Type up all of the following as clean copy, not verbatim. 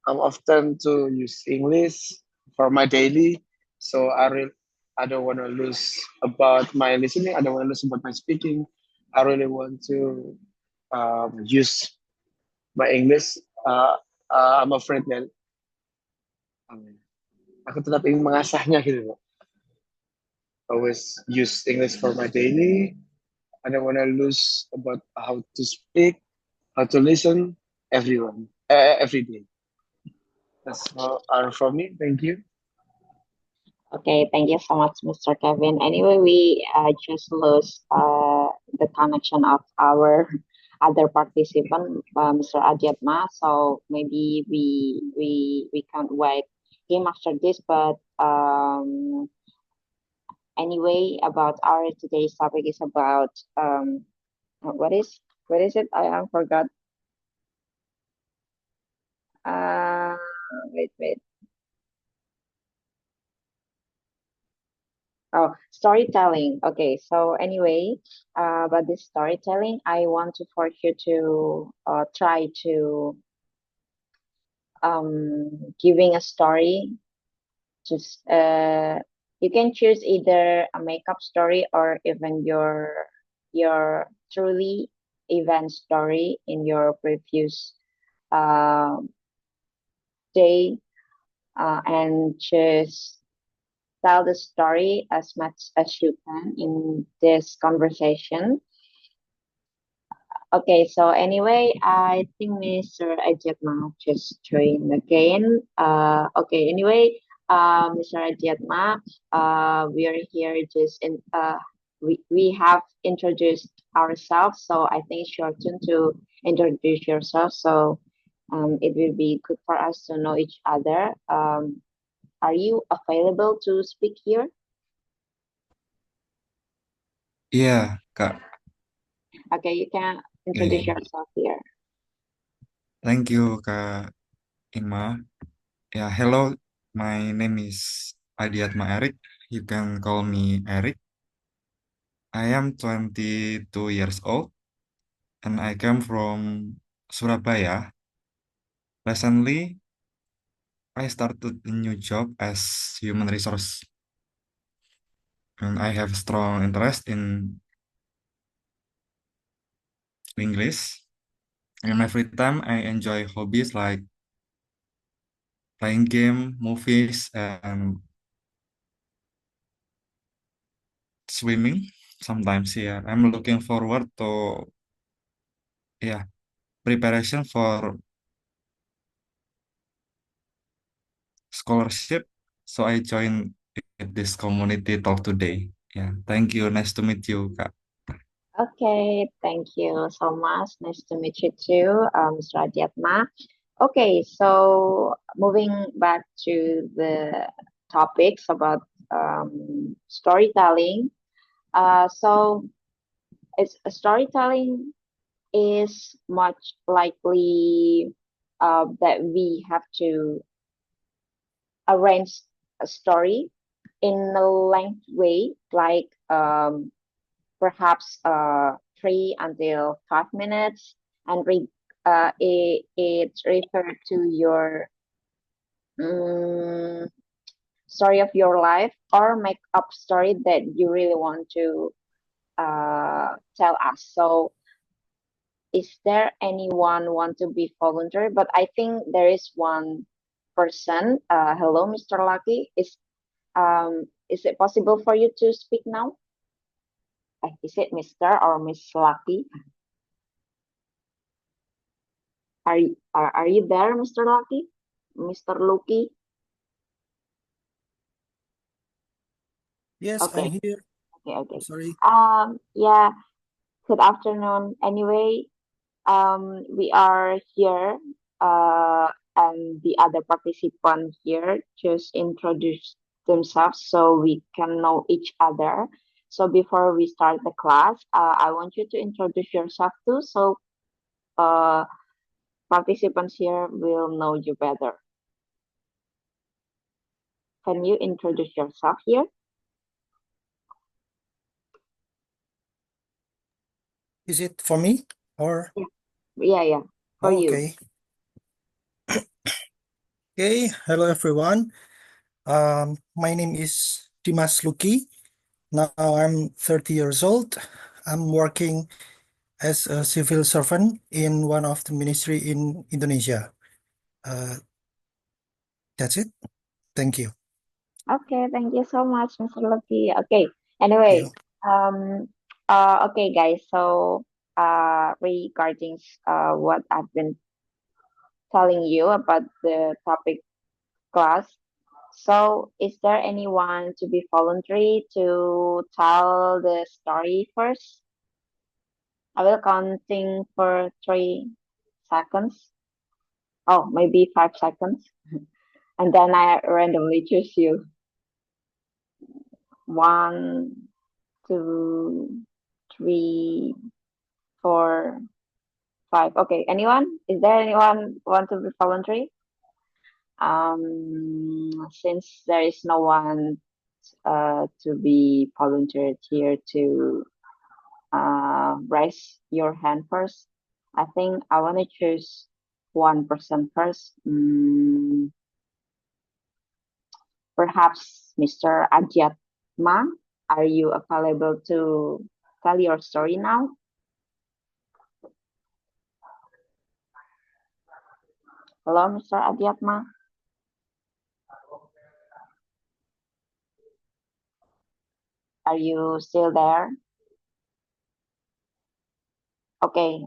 I'm often to use English for my daily. So I don't want to lose about my listening. I don't want to lose about my speaking. I really want to use my English. I'm afraid that um, aku tetap ingin mengasahnya gitu. Always use English for my daily. I don't want to lose about how to speak, how to listen, everyone, every day. That's all for me. Thank you. Okay, thank you so much, Mr. Kevin. Anyway, we just lost the connection of our other participant, Mr. Adjatma. So maybe we can't wait him after this. But anyway, about our today's topic is about what is it? I forgot. Uh, wait. Oh, storytelling. Okay, so anyway, about this storytelling, I want to force you to try to giving a story. Just you can choose either a makeup story or even your truly event story in your previous uh, day, and just tell the story as much as you can in this conversation. Okay, so anyway, I think Mr. Ajatma just joined again. Okay, anyway, Mr. Ajatma, we are here just in, we have introduced ourselves, so I think it's your turn to introduce yourself. So, it will be good for us to know each other. Are you available to speak here? Iya, Kak. Okay, you can introduce Oke. yourself here. Thank you, Kak Ima. Yeah, hello. My name is Adiatma Erik. You can call me Erik. I am 22 years old and I come from Surabaya. Recently, I started a new job as human resource and I have strong interest in English. In my free time, I enjoy hobbies like playing game, movies, and swimming sometimes. Yeah, I'm looking forward to yeah preparation for scholarship. So I joined this community talk today. Yeah, thank you. Nice to meet you, Kak. Okay, thank you so much. Nice to meet you too, Mr. Adiatma. Okay, so moving back to the topics about storytelling. So it's storytelling is much likely that we have to arrange a story in a length way, like perhaps 3 until 5 minutes, and it referred to your um, story of your life or make up story that you really want to tell us. So is there anyone want to be volunteer? But I think there is one person. Hello, Mr. Lucky. Is it possible for you to speak now? Is it Mr. or Miss Lucky? Are you there, Mr. Lucky? Mr. Lucky? Yes, I'm Okay, here. okay. Sorry. Yeah, good afternoon. Anyway, we are here, and the other participant here just introduce themselves so we can know each other. So before we start the class, I want you to introduce yourself too, so uh, participants here will know you better. Can you introduce yourself here? Is it for me or? Yeah, yeah, for Oh, you. okay. Okay, hello everyone. My name is Dimas Luki. Now I'm 30 years old. I'm working as a civil servant in one of the ministry in Indonesia. Uh, that's it. Thank you. Okay, thank you so much, Mr. Lucky. Okay, Thank anyway, you. um, okay, guys. So, regarding what I've been telling you about the topic class. So, is there anyone to be voluntary to tell the story first? I will counting for 3 seconds. Oh, maybe 5 seconds, and then I randomly choose you. 1, 2, 3, 4, 5. Okay, anyone? Is there anyone want to be voluntary? Since there is no one to be volunteered here to raise your hand first, I think I want to choose one person first. Perhaps Mr. Adyatma, are you available to tell your story now? Hello, Mr. Adyatma. Are you still there? Okay.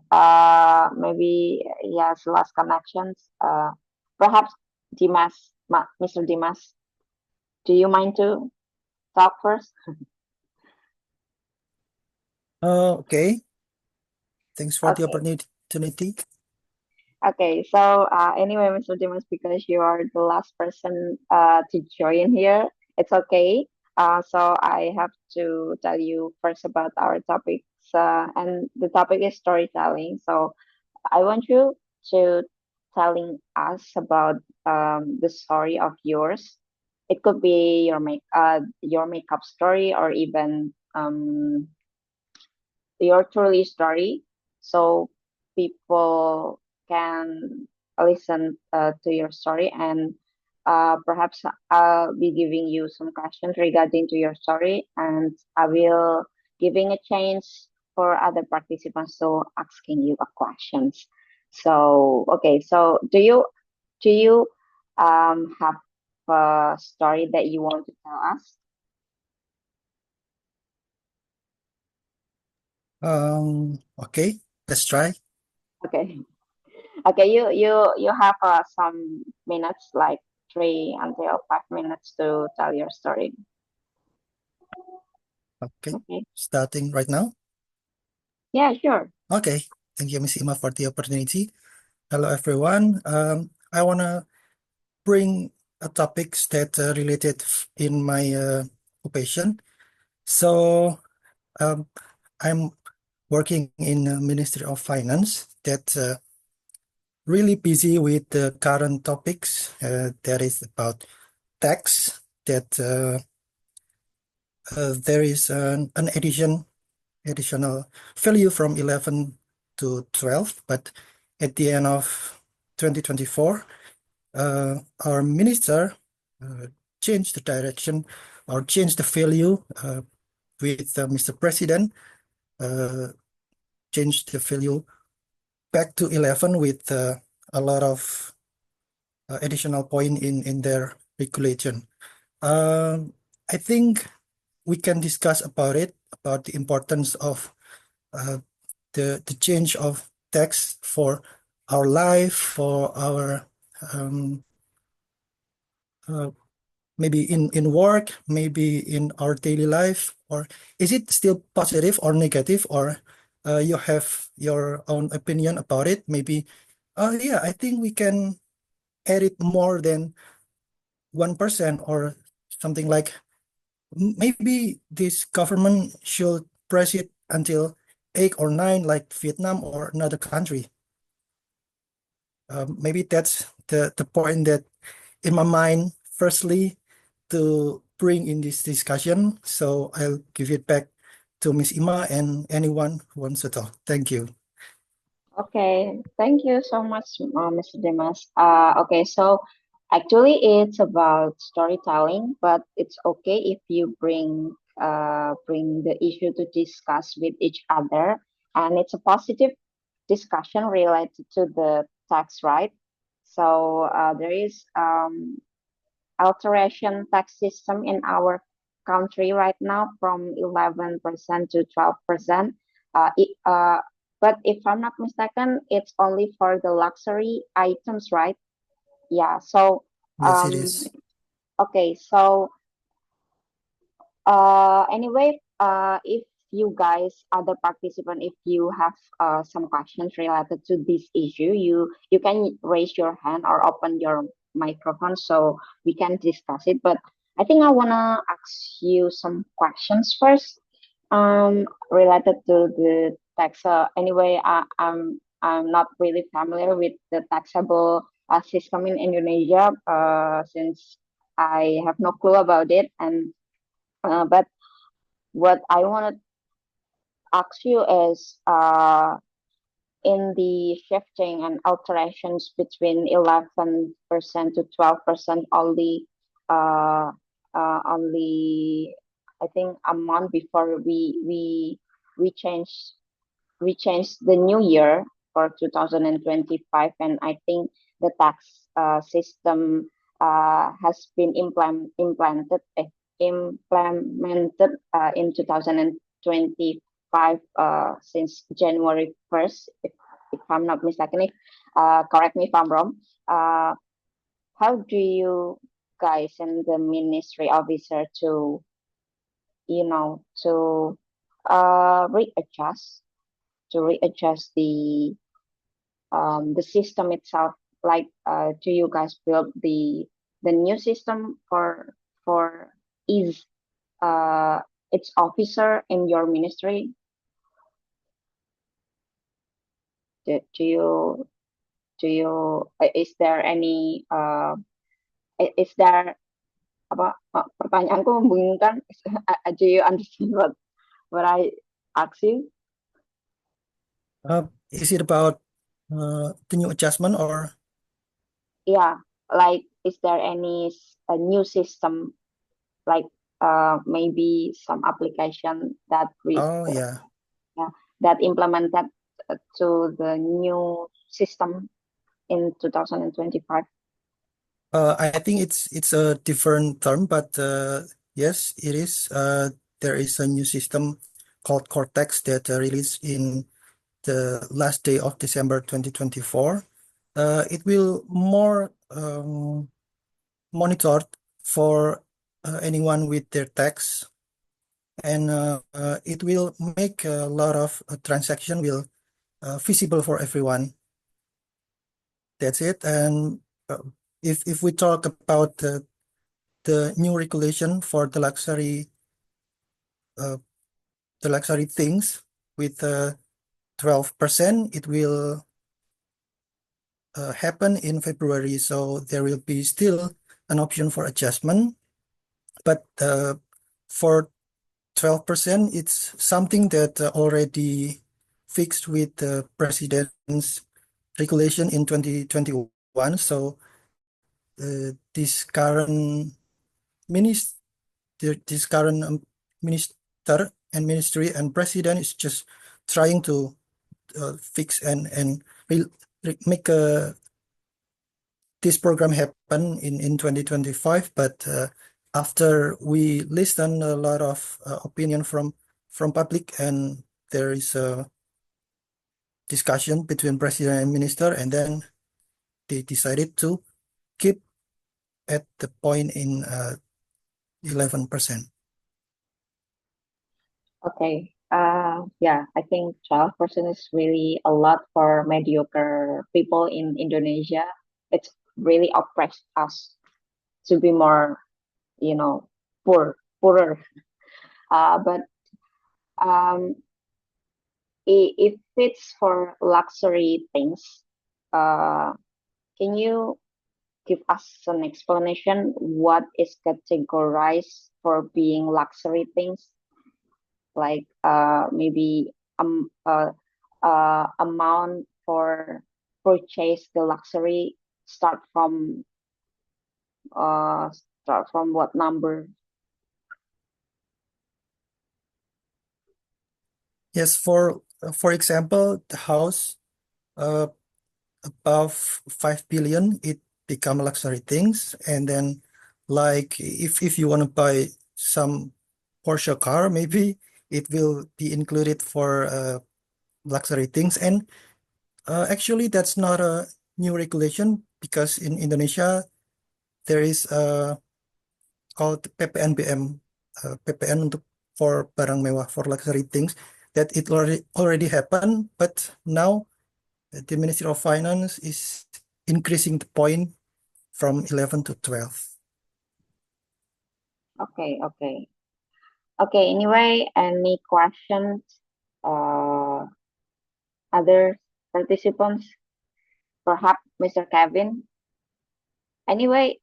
Maybe he has lost connections. Perhaps Mr. Dimas, do you mind to talk first? Okay. Thanks for the Okay. opportunity. Okay. So anyway, Mr. Dimas, because you are the last person to join here, it's okay. So I have to tell you first about our topics, and the topic is storytelling. So I want you to telling us about the story of yours. It could be your makeup story or even your truly story, so people can listen to your story, and perhaps I'll be giving you some questions regarding to your story, and I will giving a chance for other participants to asking you a questions. So okay, so do you have a story that you want to tell us? Okay, let's try. Okay. Okay, you have some minutes, like 3 until 5 minutes to tell your story. Okay, Okay. starting right now. Yeah, sure. Okay, thank you, Miss Ima, for the opportunity. Hello, everyone. I wanna bring a topics that related in my occupation. So I'm working in Ministry of Finance that really busy with the current topics that is about tax that there is an additional value from 11 to 12, but at the end of 2024 our minister uh, changed the direction or changed the value with Mr. President, uh, changed the value back to 11 with a lot of additional point in their regulation. I think we can discuss about it, about the importance of uh, the change of tax for our life, for our um, uh, maybe in work, maybe in our daily life, or is it still positive or negative, or you have your own opinion about it? Maybe, yeah, I think we can add it more than 1% or something like maybe this government should press it until 8 or 9, like Vietnam or another country. Maybe that's the point that in my mind, firstly, to bring in this discussion. So I'll give it back to Miss Ima and anyone who wants to talk. Thank you. Okay, thank you so much, Mr. Dimas. Okay, so Actually, it's about storytelling, but it's okay if you bring the issue to discuss with each other, and it's a positive discussion related to the tax, right? So there is alteration tax system in our country right now from 11% to 12%. But if I'm not mistaken, it's only for the luxury items, right? Yeah. So Yes, it um, is. okay. So anyway, if you guys, other participant, if you have some questions related to this issue, you can raise your hand or open your microphone so we can discuss it. But I think I wanna ask you some questions first, related to the tax. Anyway, I'm not really familiar with the taxable system in Indonesia, since I have no clue about it, and but what I want to ask you is, in the shifting and alterations between 11% to 12% only, uh, only I think a month before we changed the new year for 2025, and I think the tax system has been implemented in 2025, since January 1st, if I'm not mistaken. If correct me if I'm wrong. Uh, how do you guys and the ministry officer to, to readjust the system itself, like, do you guys build the new system for each uh its officer in your ministry? Do you is there any is there apa, pertanyaanku membingungkan. Do you understand what I ask you? Is it about the new adjustment or? Yeah, like, is there any a new system, like, maybe some application that Oh, yeah. yeah, that implemented to the new system in 2025? I think it's a different term, but yes, it is. There is a new system called Cortex that released in the last day of December 2024. It will more monitored for anyone with their tax, and it will make a lot of transaction will visible for everyone. That's it. And if we talk about the new regulation for uh, the luxury things with 12%, it will happen in February. So there will be still an option for adjustment, but for 12%, it's something that already fixed with the president's regulation in 2021. So this current minister, this current minister and ministry and president is just trying to fix and make this program happen in 2025. But after we listen a lot of opinion from public, and there is a discussion between president and minister, and then they decided to keep at the point in 11%. Okay. Yeah, I think 12% is really a lot for mediocre people in Indonesia. It's really oppressed us to be more, you know, poorer. But um, if it's for luxury things, uh, can you give us an explanation what is categorized for being luxury things? Like, maybe amount for purchase the luxury start from Start from what number? Yes, for example, the house uh, above 5 billion, it become luxury things. And then like if you want to buy some Porsche car, maybe it will be included for luxury things. And actually, that's not a new regulation because in Indonesia there is called PPNBM, PPN untuk for barang mewah for luxury things that it already happened, but now the Ministry of Finance is increasing the point from 11 to 12. Okay, okay. Okay, anyway, any questions? Other participants? Perhaps Mr. Kevin? Anyway,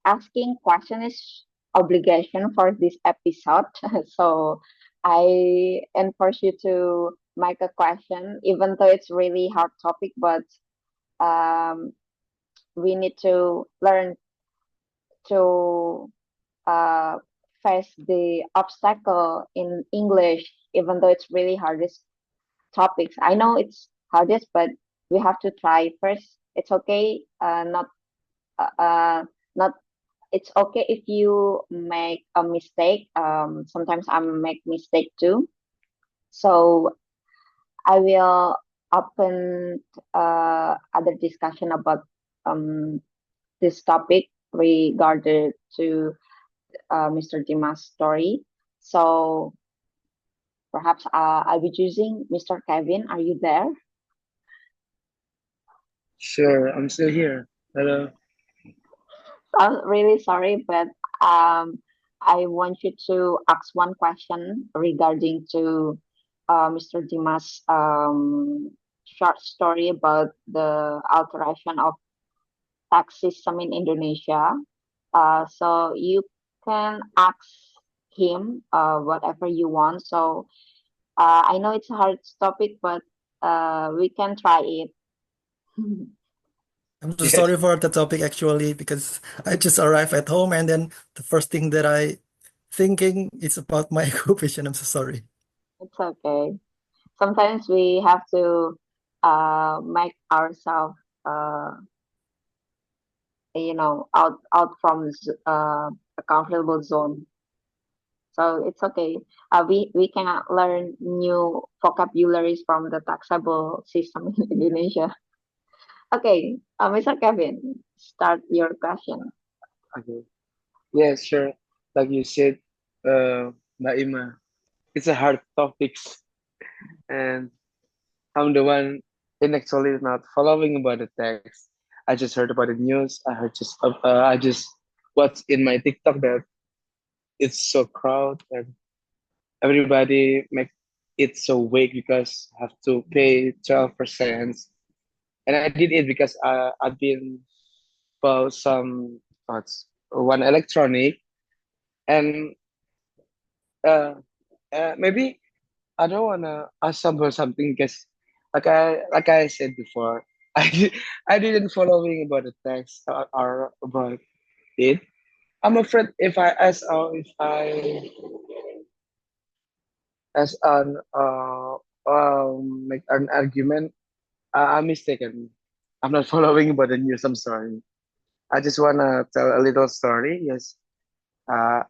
asking question is obligation for this episode. So I enforce you to make a question, even though it's really hard topic, but um, we need to learn to uh, face the obstacle in English, even though it's really hardest topics. I know it's hardest, but we have to try first. It's okay, not it's okay if you make a mistake. Sometimes I make mistake too. So I will open other discussion about this topic regarding to Mr. Dimas' story. So perhaps I'll be choosing Mr. Kevin. Are you there? Sure, I'm still here. Hello. I'm really sorry, but I want you to ask one question regarding to Mr. Dimas' short story about the alteration of tax system in Indonesia. So you can ask him whatever you want. So I know it's a hard topic, but we can try it. I'm so Yes. sorry for the topic actually because I just arrived at home and then the first thing that I thinking is about my occupation. I'm so sorry. It's okay. Sometimes we have to make ourselves out from a comfortable zone. So it's okay. We can learn new vocabularies from the taxable system in Indonesia. Okay, Mr. Kevin, start your question. Okay. Yeah, sure. Like you said, Mbak Ima, it's a hard topics, and I'm the one in actually not following about the text. I just heard about the news. I just watched in my TikTok that it's so crowded and everybody make it so weak because have to pay 12%. And I did it because I've been bought some what's one electronic and uh, maybe I don't wanna assemble something because like I said before, I didn't following about the text or about it. I'm afraid if I as an make an argument, I'm mistaken. I'm not following about the news. I'm sorry. I just wanna tell a little story. Yes,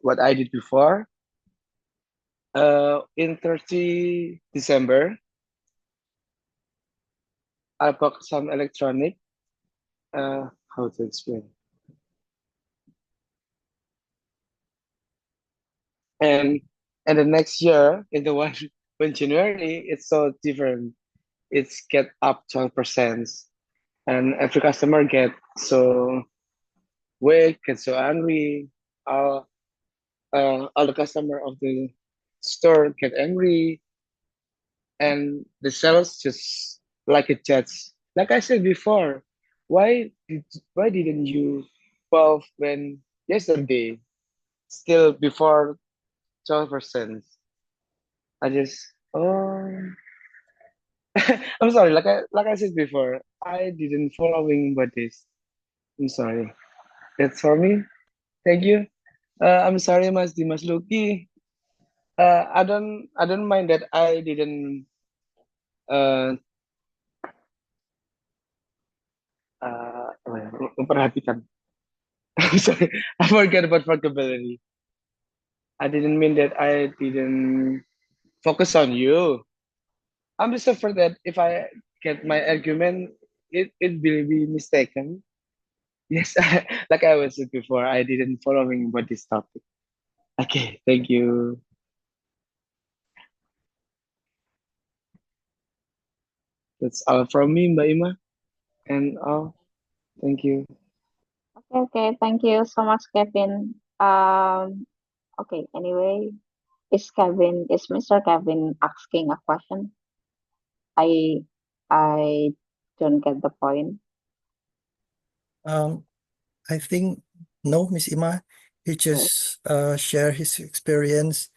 what I did before. In 30 December, I bought some electronic. How to explain? And and the next year, in the one when January, it's so different. It's get up 12%, and every customer get so weak, get so angry. All all the customer of the store get angry, and the sales just like a judge. Like I said before, why did why didn't you 12 when yesterday still before 12%? I just oh I'm sorry, like I said before, I didn't following about this. I'm sorry. That's for me. Thank you. I'm sorry, Mas Dimas Luki. I don't mind that I didn't uh, memperhatikan. Sorry, I forget about vocabulary. I didn't mean that I didn't focus on you. I'm just afraid that if I get my argument, it will be mistaken. Yes, like I was said before, I didn't following about this topic. Okay, thank you. That's all from me, Mbak Ima. And all, thank you. Okay, thank you so much, Kevin. Okay, anyway, is Mr. Kevin asking a question? I I don't get the point. I think no, Miss Ima. He just share his experience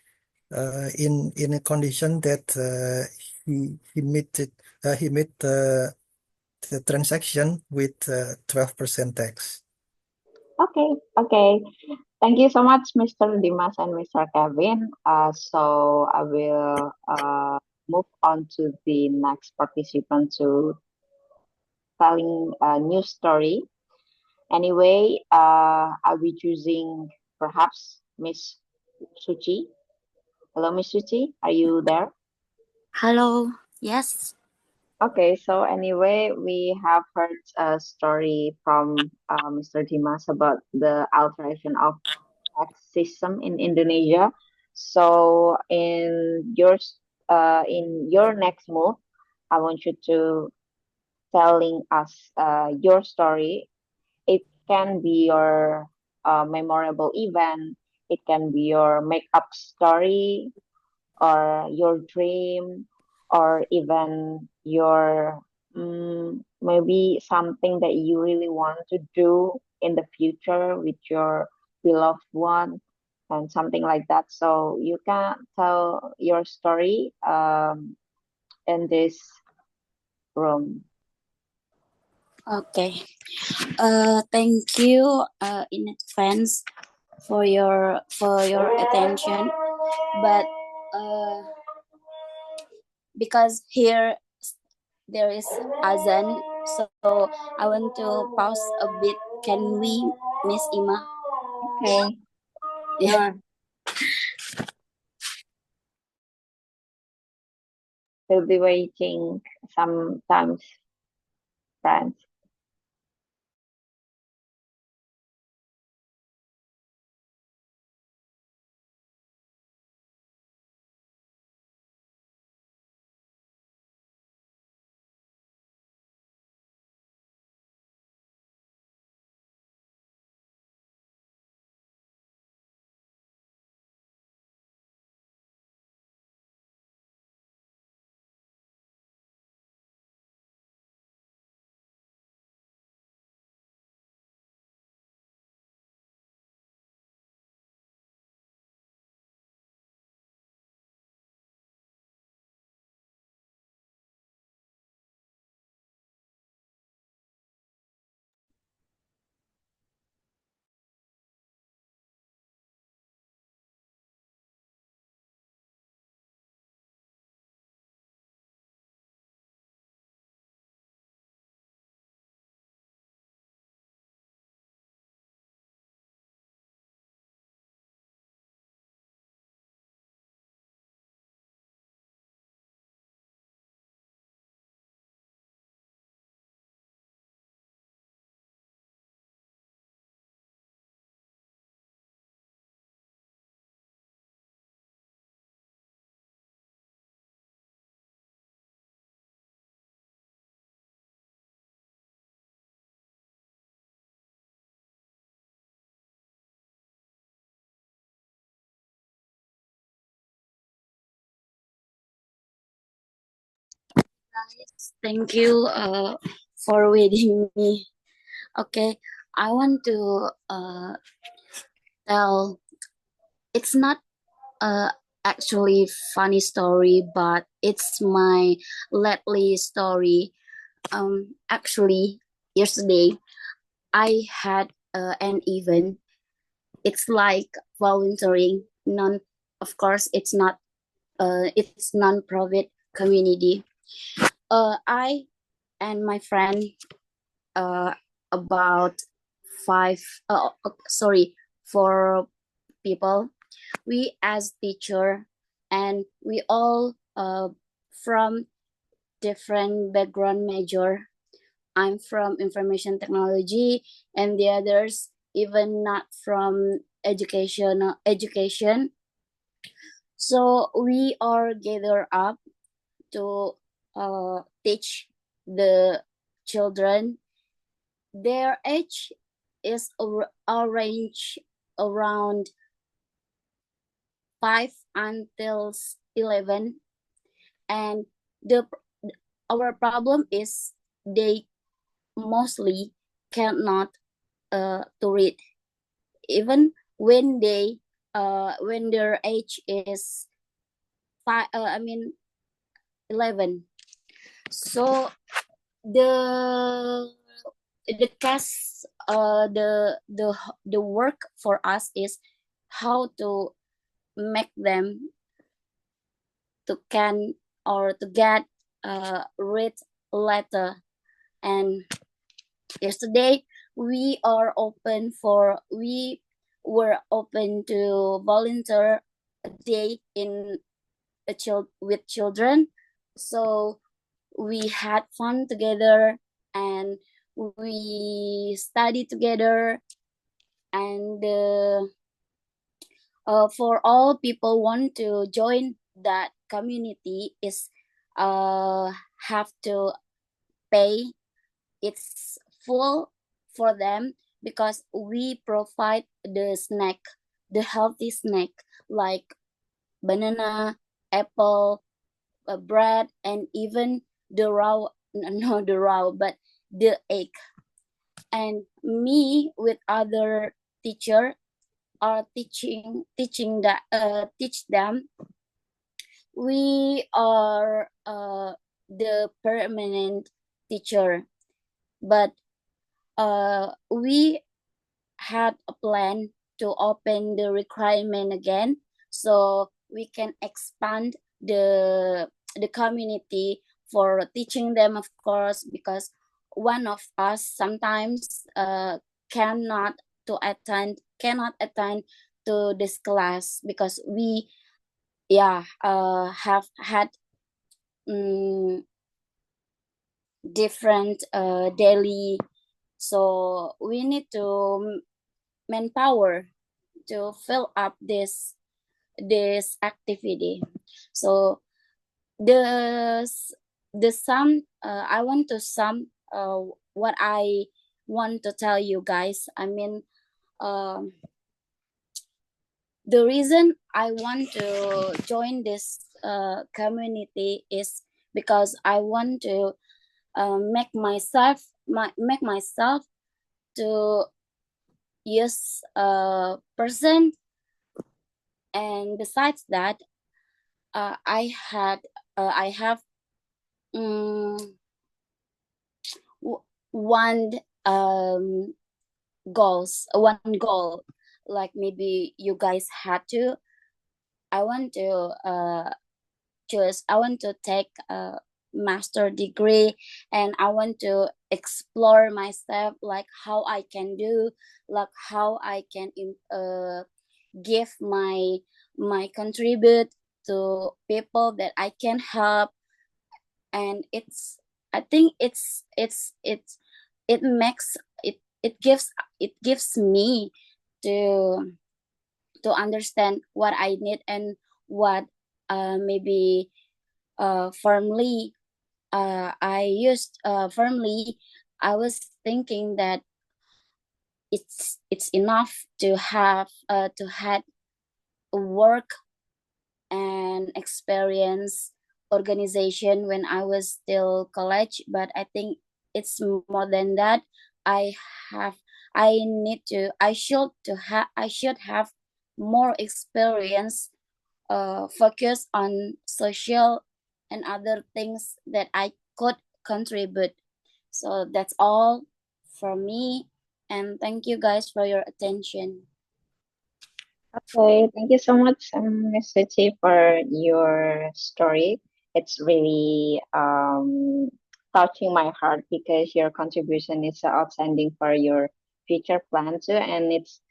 in a condition that he met the transaction with 12% tax. Okay. Thank you so much, Mr. Dimas and Mr. Kevin. So I will move on to the next participant to telling a new story. Anyway, I'll be choosing perhaps Miss Suchi. Hello, Miss Suchi. Are you there? Hello. Yes. Okay, so anyway, we have heard a story from Mr. Dimas about the alteration of tax system in Indonesia. So in your next move, I want you to telling us your story. It can be your memorable event. It can be your makeup story or your dream or even your maybe something that you really want to do in the future with your beloved one and something like that. So you can tell your story in this room. Okay. Thank you in advance for your attention. But because here there is azan, so I want to pause a bit. Can we, Miss Ima? Okay. Yeah. We'll be waiting sometimes, friends. Thank you for waiting me. Okay, I want to tell. It's not actually funny story, but it's my lately story. Actually, yesterday I had an event. It's like volunteering. Of course, it's not. It's non-profit community. I and my friend, about five. Sorry, 4 people. We as teacher, and we all from different background major. I'm from information technology, and the others even not from education. So we are gathered up to teach the children. Their age is arranged around 5 until 11, and our problem is they mostly cannot to read, even when when their age is 11. So the task, the work for us is how to make them to can or to get read letter. And yesterday we were open to volunteer a day in with children. So we had fun together, and we studied together. And for all people want to join that community is have to pay. It's full for them because we provide the snack, the healthy snack like banana, apple, bread, and even the but the egg. And me with other teacher are teach them. We are the permanent teacher, but we had a plan to open the requirement again, so we can expand the community for teaching them, of course, because one of us sometimes cannot attend to this class because we have had different daily, so we need to manpower to fill up this activity. So the sum I want to sum what I want to tell you guys. I mean, the reason I want to join this community is because I want to make myself to use a person. And besides that, I have one goal, like maybe you guys had to. I want to take a master degree, and I want to explore myself, like how I can do, like how I can give my contribute to people that I can help. And I think it gives me to understand what I need and what maybe firmly I was thinking that it's enough to have had work and experience organization when I was still college, but I think it's more than that. I should have more experience, focus on social and other things that I could contribute. So that's all from me. And thank you guys for your attention. Okay, thank you so much, Ms. Suchi, for your story. It's really touching my heart because your contribution is outstanding for your future plan too, and it's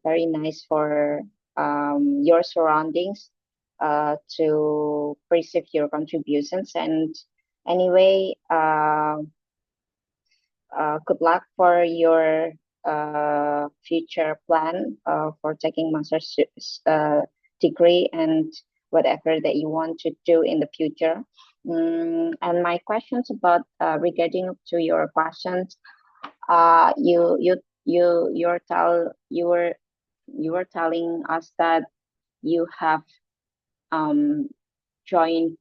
very nice for your surroundings to perceive your contributions. And anyway, good luck for your future plan for taking master's degree and whatever that you want to do in the future. And my questions about regarding to your questions, you were telling us that you have joined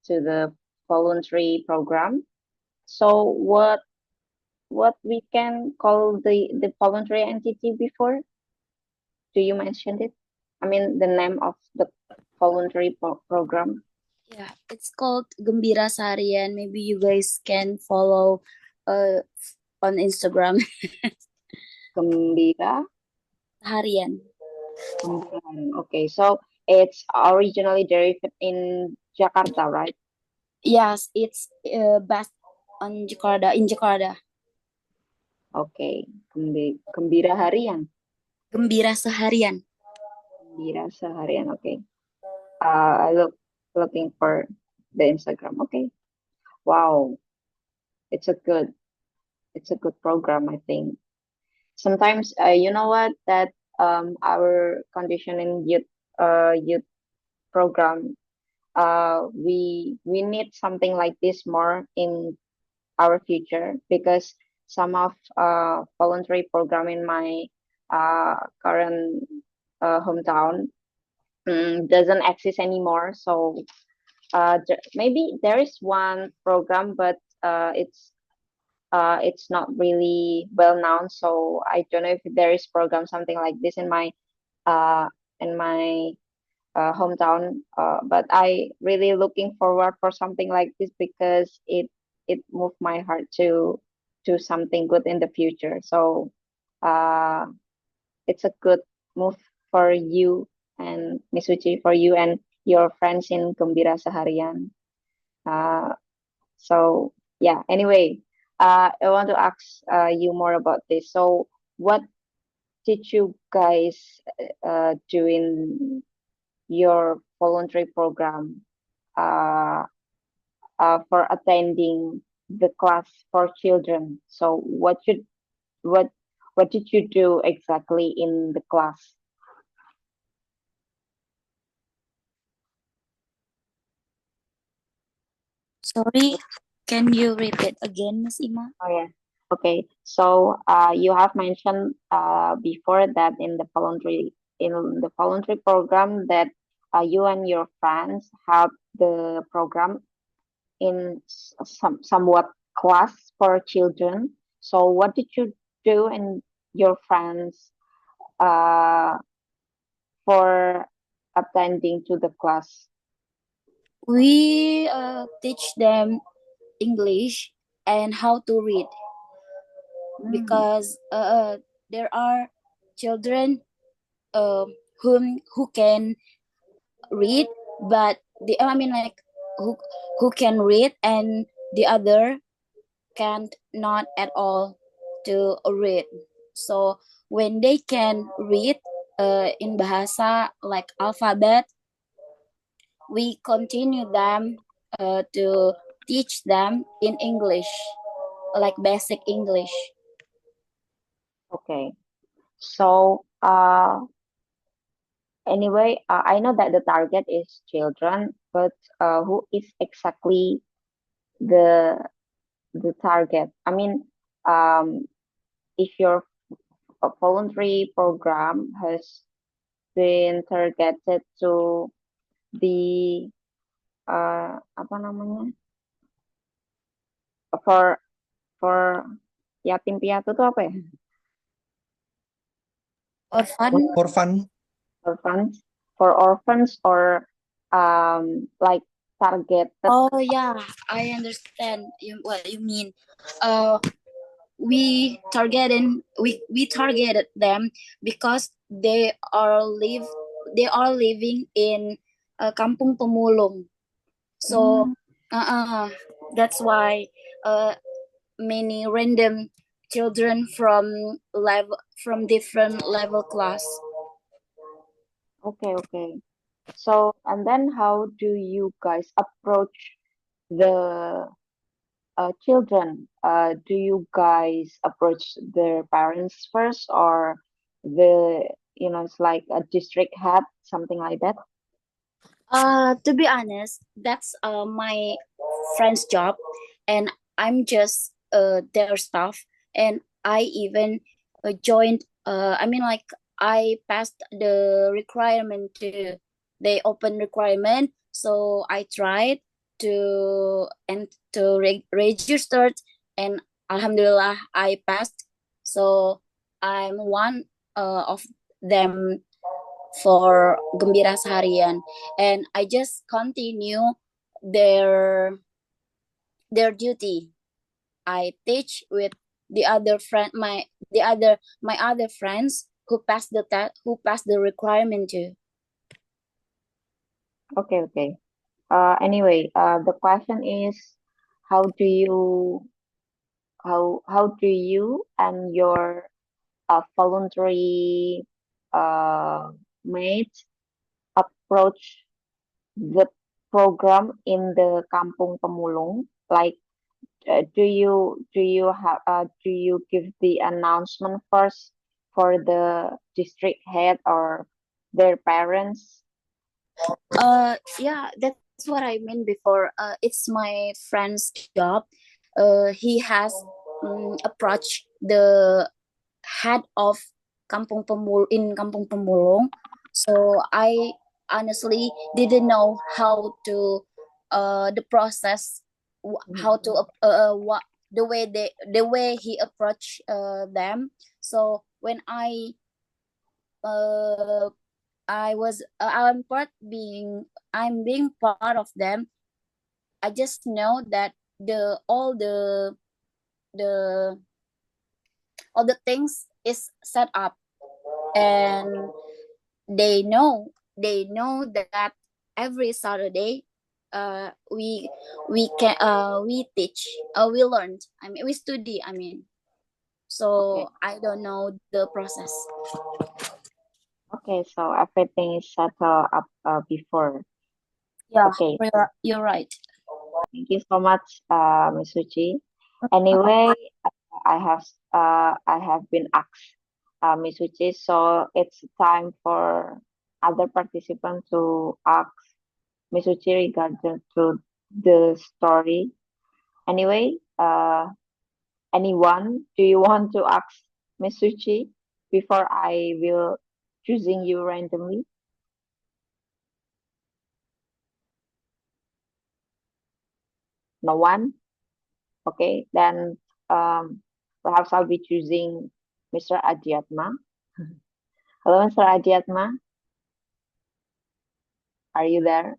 to the voluntary program. So what we can call the voluntary entity before? Do you mention it? I mean, the name of the voluntary program. Yeah, it's called Gembira Seharian. Maybe you guys can follow on Instagram. Gembira Harian. Harian. Okay, so it's originally derived in Jakarta, right? Yes, it's based on Jakarta, in Jakarta. Okay, Gembira Harian. Gembira Seharian. Gembira Seharian. Okay. Looking for the Instagram. Okay. Wow, it's a good program, I think. Sometimes you know what, that our condition in youth program, we need something like this more in our future, because some of voluntary program in my current hometown doesn't exist anymore. So maybe there is one program, but it's not really well known. So I don't know if there is program something like this uh, in my hometown. But I really looking forward for something like this, because it moved my heart to do something good in the future. So uh, it's a good move for you and Misuchi, for you and your friends in Gembira Seharian. Uh, so yeah. Anyway, I want to ask you more about this. So what did you guys do in your voluntary program for attending the class for children? So what what did you do exactly in the class? Sorry, can you repeat again, Miss Ima? Oh yeah. Okay. So you have mentioned before that in the voluntary program that you and your friends have the program in somewhat class for children. So what did you do and your friends uh, for attending to the class? We teach them English and how to read, because there are children who can read, but I mean, like, who can read, and the other can't, not at all to read. So when they can read in bahasa like alphabet, we continue them to teach them in English, like basic English. Okay. So anyway, I know that the target is children, but who is exactly the target? I mean, if your voluntary program has been targeted to the apa namanya, for yatim piatu itu apa ya? Orphan. Orphan. Orphans, for orphans, or like targeted. Oh yeah, I understand what you mean. Uh, we targeted them because they are living in Kampung Pemulung. So that's why many random children from different level class. Okay. So, and then how do you guys approach the children? Do you guys approach their parents first, or it's like a district head, something like that? To be honest, that's my friend's job, and I'm just their staff. And I even joined. I passed the requirement to the open requirement, so I tried to register, and alhamdulillah I passed. So I'm one of them for Gembira Seharian, and I just continue their duty. I teach with the other friend my other friends who passed the requirement too. Okay. Anyway, the question is, how do you and your voluntary mates approach the program in the Kampung Pemulung? Like, do you give the announcement first for the district head or their parents? Yeah, that's what I mean before. It's my friend's job. He has approached the head of Kampung Pemulung. So I honestly didn't know how to the process, how to what the way he approached them. So when I'm being part of them, I just know that the all the things is set up, and they know that every Saturday we teach, we learn, we study, so I don't know the process. Okay, so everything is settled up before. Yeah, Okay. you're right. Thank you so much, Ms. Suci. Anyway, I have been asked, Ms. Suci, so it's time for other participants to ask Ms. Suci regarding to the story. Anyway, anyone, do you want to ask Ms. Suci before I will choosing you randomly? No one? Okay, then perhaps I'll be choosing Mr. Adiatma. Hello, Mr. Adiatma. Are you there?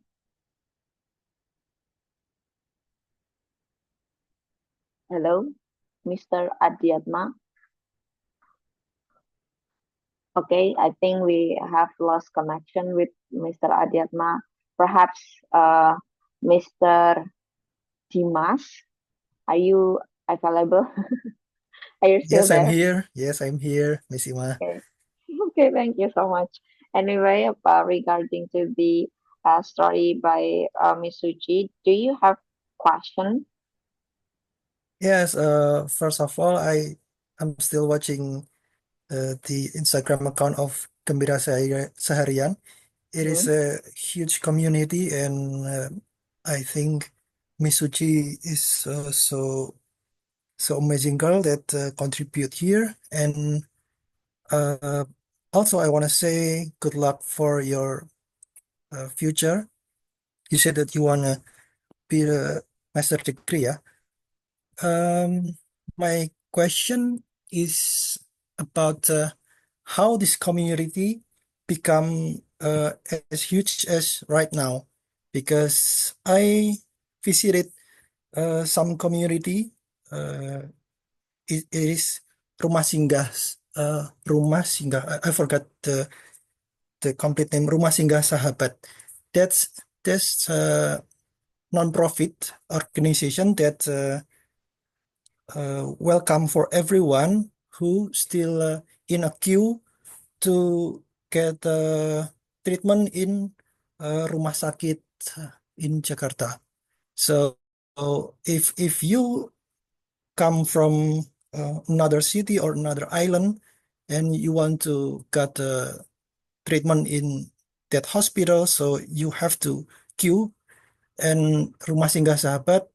Hello, Mr. Adiatma. Okay, I think we have lost connection with Mr. Adiatma. Perhaps Mr. Dimas, are you available? Are you still Yes, I'm there? here. Yes, I'm here, Miss Ima. Okay, thank you so much. Anyway, regarding to the story by Miss Suci, do you have question? Yes, first of all, I'm still watching the Instagram account of Gembira Seharian. It is a huge community, and I think Miss Suci is so amazing girl that contribute here. And also, I want to say good luck for your future. You said that you want to be a master degree, yeah? My question is about how this community become as huge as right now, because I visited some community it is Rumah Singgah. Rumah Singgah. I forgot the complete name. Rumah Singgah Sahabat. That's a non-profit organization that welcome for everyone who still in a queue to get treatment in rumah sakit in Jakarta. So if you come from another city or another island and you want to get treatment in that hospital, so you have to queue. And Rumah Singgah Sahabat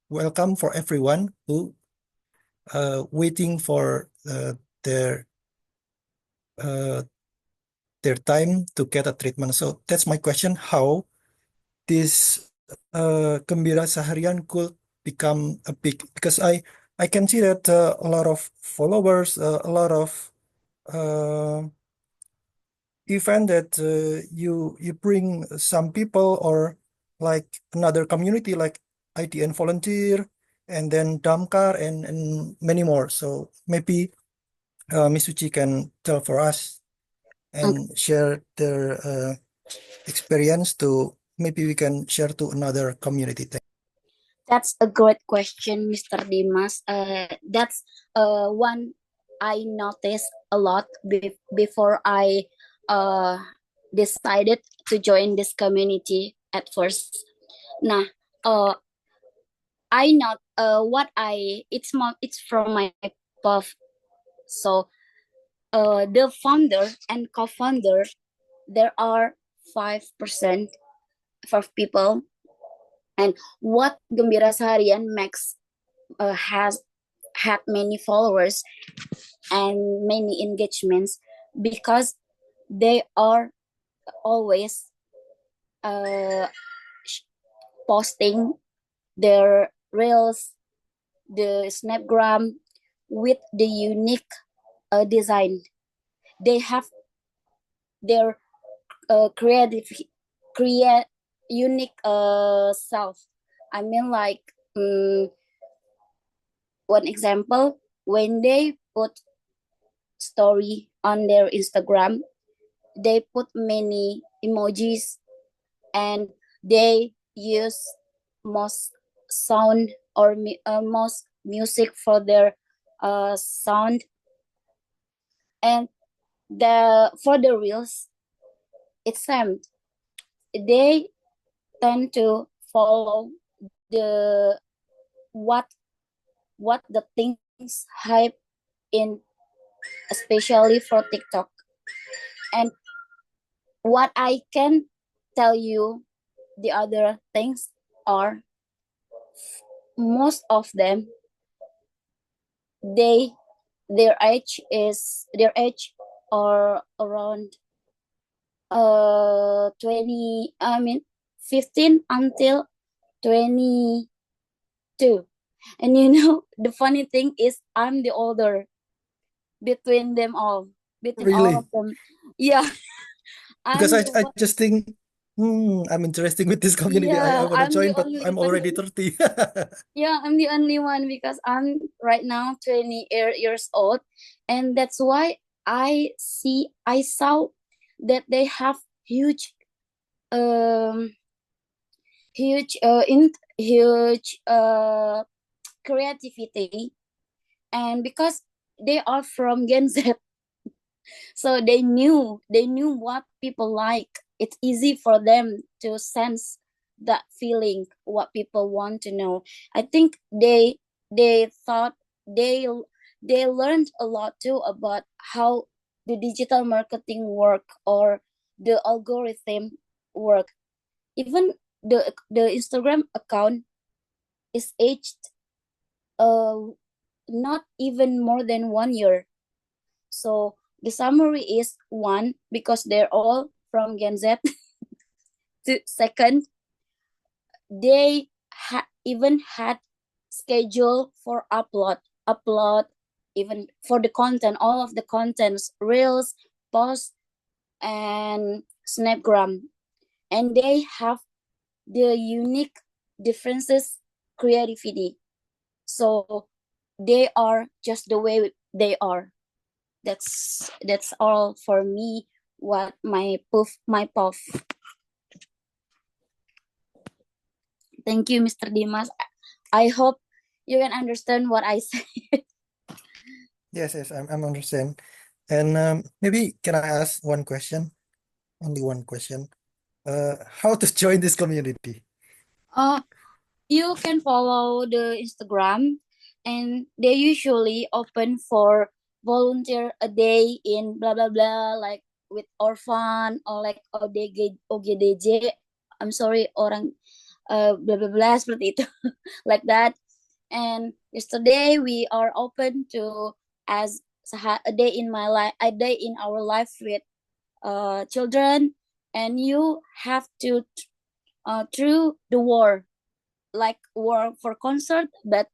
welcome for everyone who waiting for their uh, their time to get a treatment. So that's my question: how this Gembira Seharian could become a big, because I can see that a lot of followers, a lot of uh, event that you bring some people or like another community like IDN volunteer and then Damkar and many more. So maybe Miss Uchi can tell for us Okay. and share their experience to maybe we can share to another community. That's a great question, Mr. Dimas. That's one I noticed a lot before I decided to join this community at first. Nah, I not what I it's from my puff. So the founder and co-founder, there are 5% of people, and what Gembira Seharian makes has had many followers and many engagements because they are always posting their reels, the Snapgram with the unique design. They have their unique self. I mean, like one example, when they put story on their Instagram, they put many emojis and they use most sound or most music for their sound. And for the reels, it's same. They tend to follow the what the things hype in, especially for TikTok. And what I can tell you, the other things are most of them, their age are around 15 until 22. And you know, the funny thing is I'm the older between them all, between all Really? of them. Yeah. Because I'm the I one, just think, I'm interested with this community. I yeah, want to I'm the join, but only I'm one. already 30. Yeah, I'm the only one because I'm right now 20 years old, and that's why I saw that they have huge um huge huge creativity, and because they are from Gen Z, so they knew what people like. It's easy for them to sense that feeling, what people want to know. I think they thought they learned a lot too about how the digital marketing work or the algorithm work. Even the Instagram account is aged uh not even more than 1 year. So the summary is, one, because they're all from Gen Z. Second, they even had schedule for upload even for the content, all of the contents, reels, posts, and Snapgram, and they have the unique differences creativity. So they are just the way they are. That's all for me. What my puff. Thank you, Mr. Dimas. I hope you can understand what I say. Yes, I'm understand. And maybe can I ask one question? Only one question. How to join this community? You can follow the Instagram, and they usually open for volunteer a day in blah blah blah, like with orphan or like OGDJ. I'm sorry, orang blah blah blah seperti itu, like that. And yesterday we are open to as a day in my life, a day in our life with children, and you have to through the war, like work for concert, but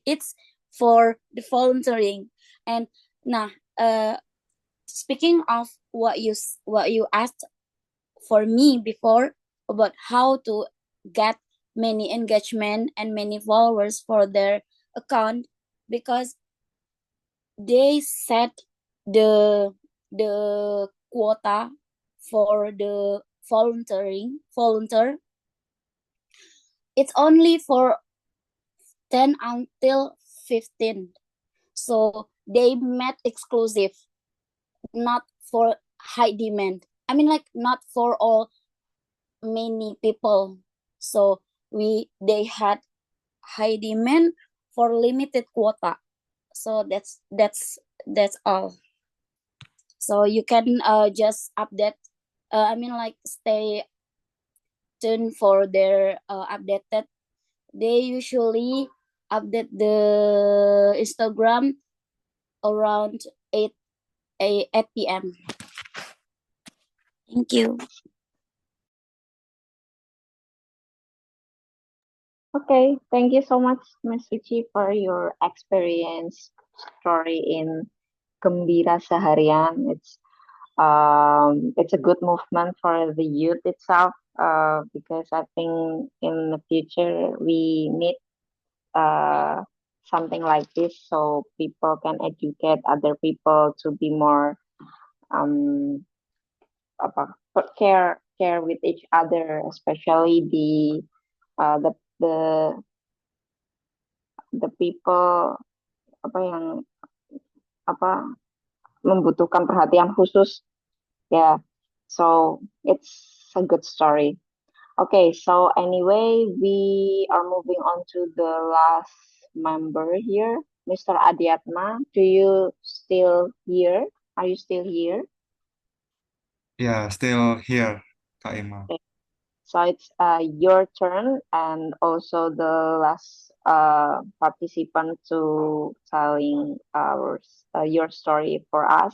it's for the volunteering. And nah, speaking of what you asked for me before about how to get many engagement and many followers for their account, because they set the quota for the volunteer. It's only for 10 until 15. So they met exclusive, not for high demand. I mean, like, not for all many people. So they had high demand for limited quota. So that's all. So you can just update. I mean, like, stay tuned for their updated. They usually update the Instagram around 8 p.m. Thank you. Okay, thank you so much, Ms. Vici, for your experience story in Gembira Seharian. It's a good movement for the youth itself, because I think in the future we need something like this so people can educate other people to be more um care with each other, especially uh, the the the people apa yang apa membutuhkan perhatian khusus. Yeah, so it's a good story. Okay, so anyway, we are moving on to the last member here, Mr. Adiatma. Do you still here? Are you still here? Yeah, still here, Kak Ima. Okay. So it's your turn, and also the last participant to telling your story for us.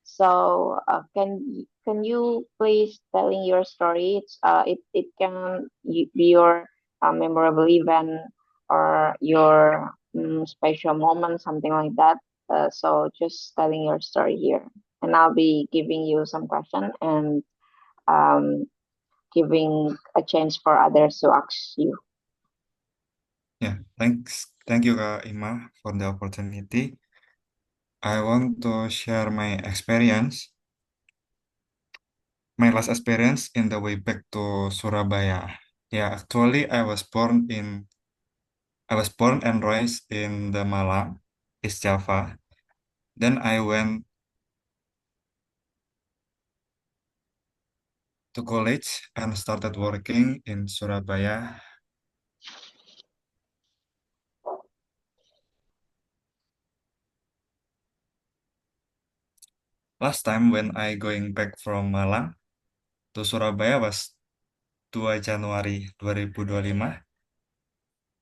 So can you please telling your story? It can be your memorable event or your special moment, something like that. So just telling your story here, and I'll be giving you some question and um, giving a chance for others to ask you. Yeah, thank you, Kak Ima, for the opportunity. I want to share my experience, my last experience in the way back to Surabaya. Yeah, actually, I was born and raised in the Malang, East Java. Then I went to college and started working in Surabaya. Last time when I going back from Malang to Surabaya was 2 Januari 2025.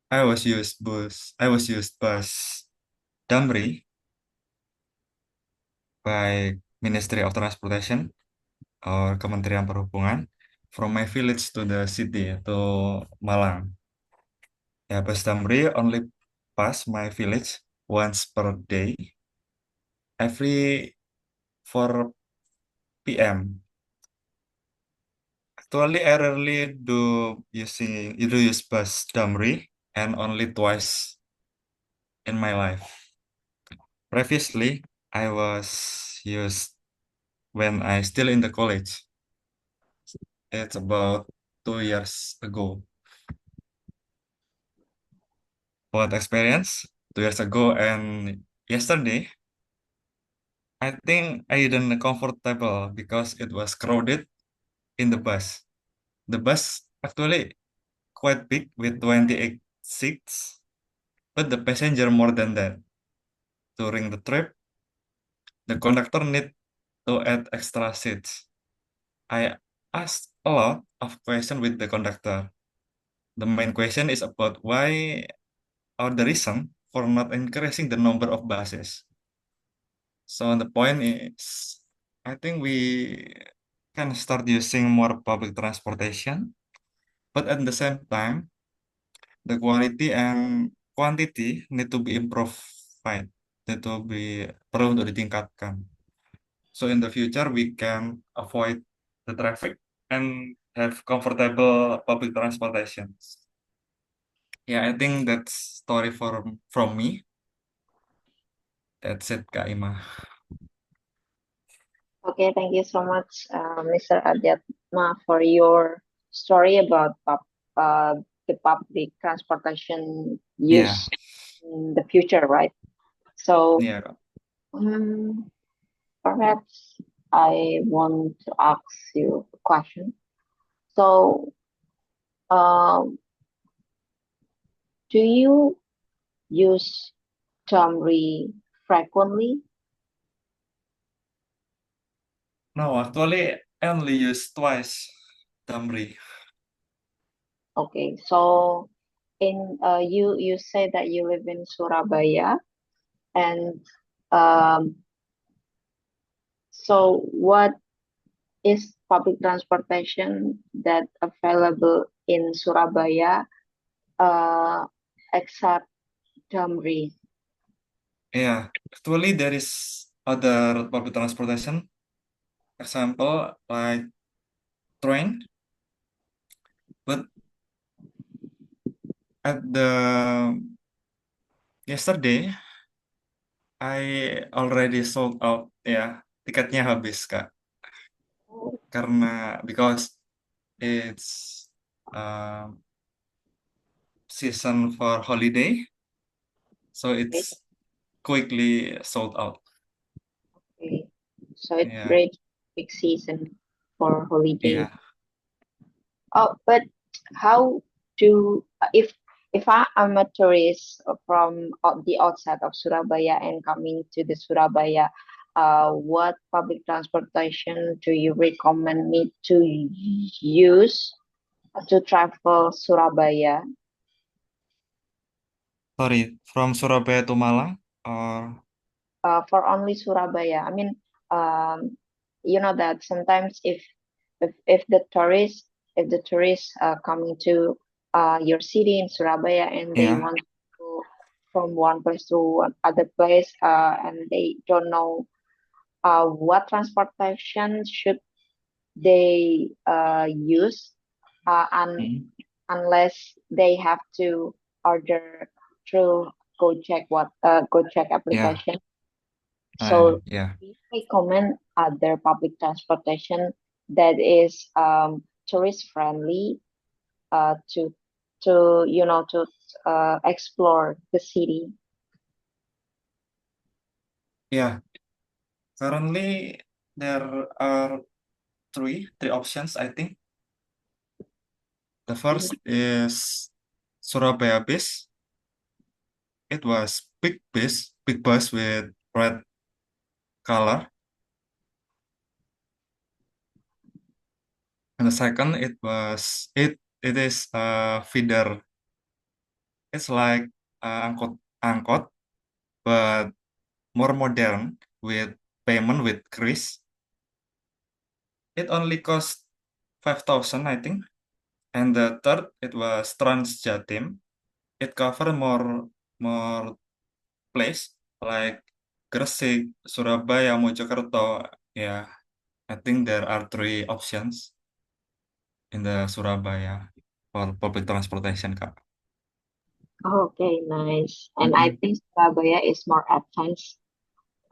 I was used bus Damri by Ministry of Transportation or Kementerian Perhubungan from my village to the city to Malang. Yeah, bus Damri only pass my village once per day, every 4 p.m. Actually, I rarely do use bus Damri and only twice in my life. Previously, I was used when I still in the college. It's about 2 years ago. What experience 2 years ago and yesterday, I think I didn't comfortable because it was crowded in the bus. The bus actually quite big with 28 seats, but the passenger more than that. During the trip, the conductor need to add extra seats. I asked a lot of questions with the conductor. The main question is about why or the reason for not increasing the number of buses. So the point is, I think we can start using more public transportation, but at the same time, the quality and quantity need to be improved, need to be perlu untuk ditingkatkan. So in the future, we can avoid the traffic and have comfortable public transportation. Yeah, I think that's story from me. That's it, Kak Ima. Okay, thank you so much, Mr. Adyatma, for your story about the public transportation Yeah, use in the future, right? So, yeah, Kak. perhaps I want to ask you a question. So, um, do you use Tomri frequently? No, actually, I only use twice Damri. Okay, so you say that you live in Surabaya, and um, so what is public transportation that available in Surabaya except Damri? Yeah, actually, there is other public transportation. Example, like train, but at the yesterday, I already sold out. Ya, tiketnya habis, Kak. Karena because it's um, season for holiday, so it's quickly sold out. Okay, so it's Yeah, great big season for holiday. yeah. Oh, but how do if I am a tourist from the outside of Surabaya and coming to the Surabaya, what public transportation do you recommend me to use to travel Surabaya? Sorry, from Surabaya to Malang or For only Surabaya. I mean, you know that sometimes if the tourists coming to your city in Surabaya and they yeah, want to go from one place to another place and they don't know what transportation should they use mm, unless they have to order through Gojek yeah, application. So yeah. we recommend other public transportation that is tourist friendly to to explore the city. Yeah, currently there are three options, I think. The first is Surabaya bus. It was big bus with red color. And the second, it is a feeder. It's like angkot, but more modern with payment with Kris. It only cost 5,000, I think. And the third, it was Transjatim. It cover more place like Gresik, Surabaya, Mojokerto. Yeah, I think there are three options in the Surabaya for public transportation, Kak. Okay, nice. And I Mhm. think Surabaya is more advanced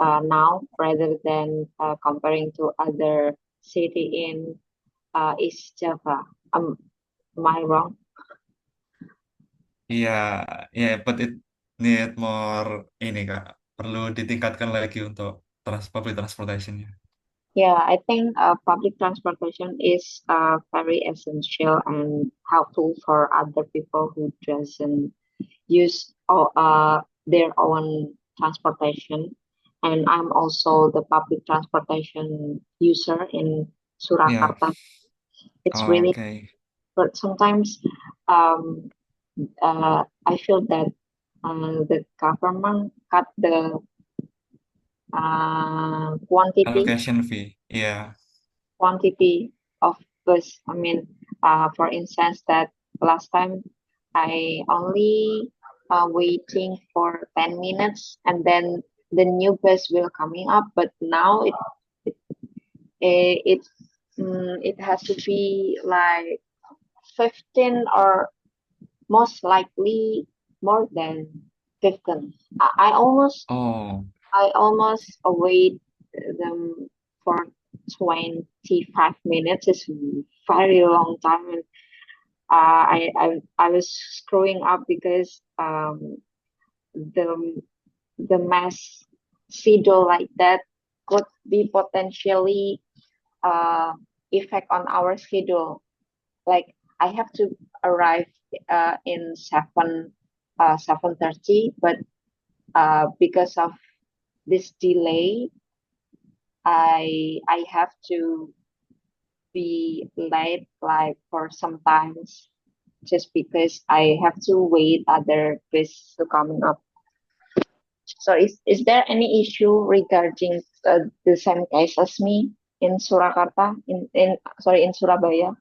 now rather than comparing to other city in East Java. Am I wrong? Iya, ya, but it need more ini Kak. Perlu ditingkatkan lagi untuk public transportation-nya. Yeah, I think public transportation is very essential and helpful for other people who doesn't use their own transportation. And I'm also the public transportation user in Ya, Surakarta. It's really, oke. but sometimes um, I feel that the government cut the quantity Allocation fee. Iya. quantity of bus. I mean, for instance, that last time I only waiting for 10 minutes and then the new bus will coming up, but now it it it has to be like 15 or most likely more than 15. Oh, I almost wait them for 25 minutes. It's very long time. And I was screwing up because the the mass schedule like that could be potentially uh, effect on our schedule. Like I have to arrive in 7:30, but because of this delay, I have to be late like for sometimes just because I have to wait other bus to coming up. So is there any issue regarding the same case as me in Surakarta in sorry in Surabaya?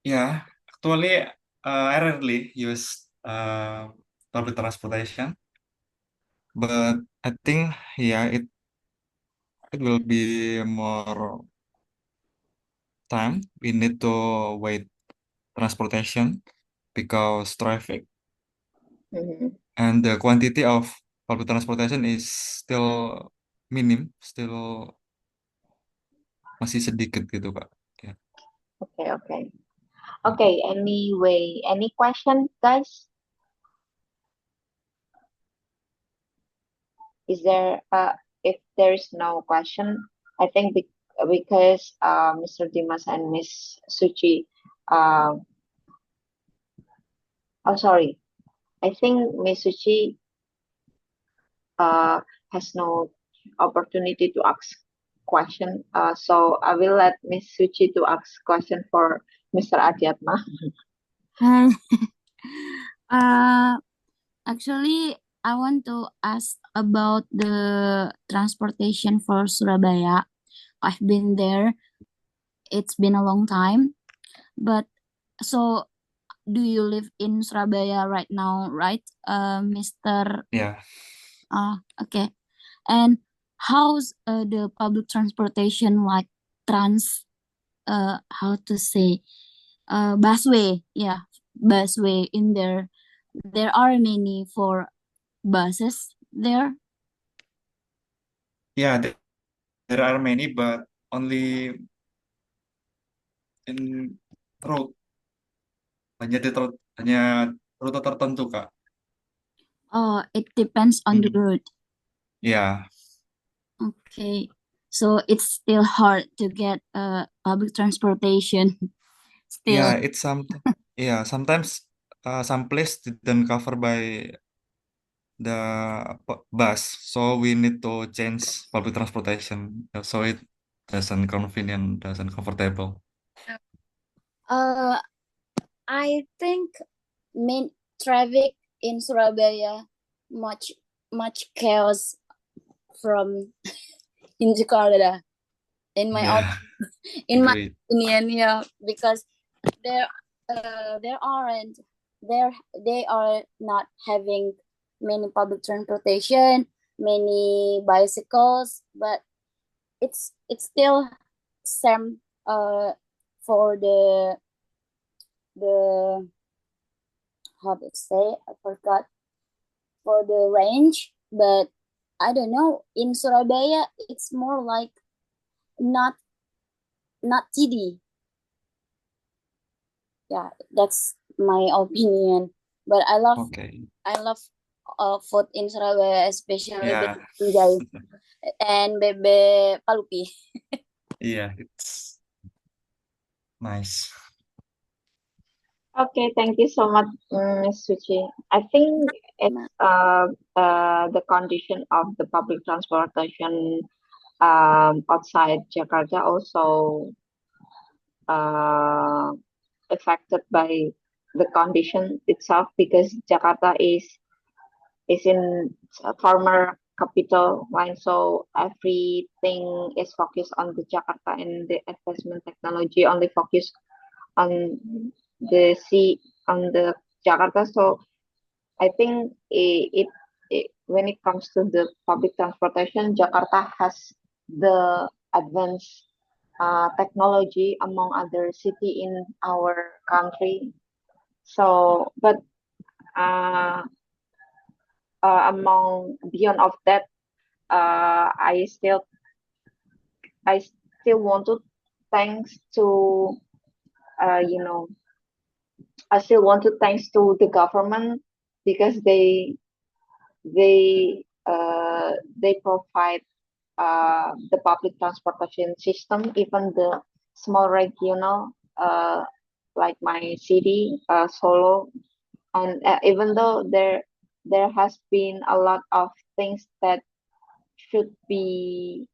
yeah. Actually, I rarely use public transportation, but I think yeah, it will be more time. We need to wait transportation because traffic Mhm. and the quantity of public transportation is still minim, still masih sedikit gitu Kak. Ya. Okay, okay. Okay, anyway, any question, guys? Is there if there is no question, I think because Mr. Dimas and Miss Suchi uh, oh sorry, I think Miss Suchi uh, has no opportunity to ask question. So I will let Miss Suchi to ask question for Mr. Adiatma. uh, Actually, I want to ask about the transportation for Surabaya. I've been there. It's been a long time. But so do you live in Surabaya right now, right? Mr. Ya, Okay. And how's the public transportation like trans how to say busway? Yeah, busway in there. There are many for buses there. yeah, there are many, but only in road, hanya rute tertentu Kak. Oh, it depends on the Mhm. road. Ya, Okay. So it's still hard to get public transportation. Still. yeah, it's something. Yeah, sometimes some place didn't cover by the bus, so we need to change public transportation, so it doesn't convenient, doesn't comfortable. Uh, I think main traffic in Surabaya much chaos from in Jakarta. In my Yeah, in my agreed. opinion, yeah, because there there aren't there they are not having many public transportation, many bicycles, but it's still same for the the how to say, I forgot for the range, but I don't know. In Surabaya, it's more like not TD. Yeah, that's my opinion. But I love Okay. food in Surabaya, especially Yeah. the guys and bebe palupi. Yeah, it's nice. Okay, thank you so much, Ms. Suchi. I think it's the condition of the public transportation outside Jakarta also affected by the condition itself, because Jakarta is in a former capital line, so everything is focused on the Jakarta, and the advancement technology only focus on the sea, on the Jakarta. So I think it when it comes to the public transportation, Jakarta has the advanced technology among other city in our country. So, but uh, among beyond of that, I still want to thanks to you know, I still want to thanks to the government, because they provide the public transportation system, even the small regional, like my city, Solo. And even though there has been a lot of things that should be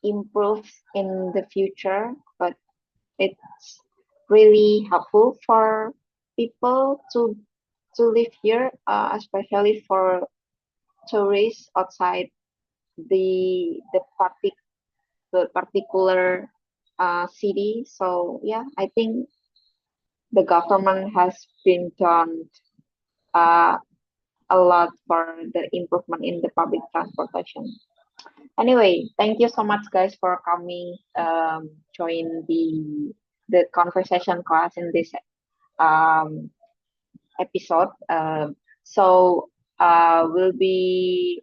improved in the future, but it's really helpful for people to live here, especially for tourists outside the particular city. So yeah, I think the government has been done uh, a lot for the improvement in the public transportation. Anyway, thank you so much, guys, for coming join the conversation class in this um, episode. So we'll be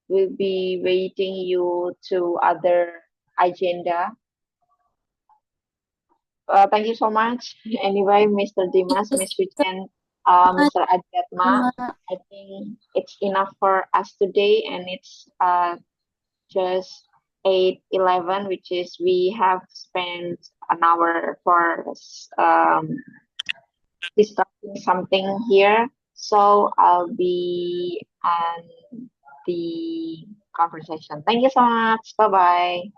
waiting you to other agenda. Thank you so much. Anyway, Mr. Dimas, Ms. Vivian, Mr. Adjatma, I think it's enough for us today, and it's just 8:11, which is we have spent an hour for discussing something here. So I'll be on the conversation. Thank you so much. Bye bye.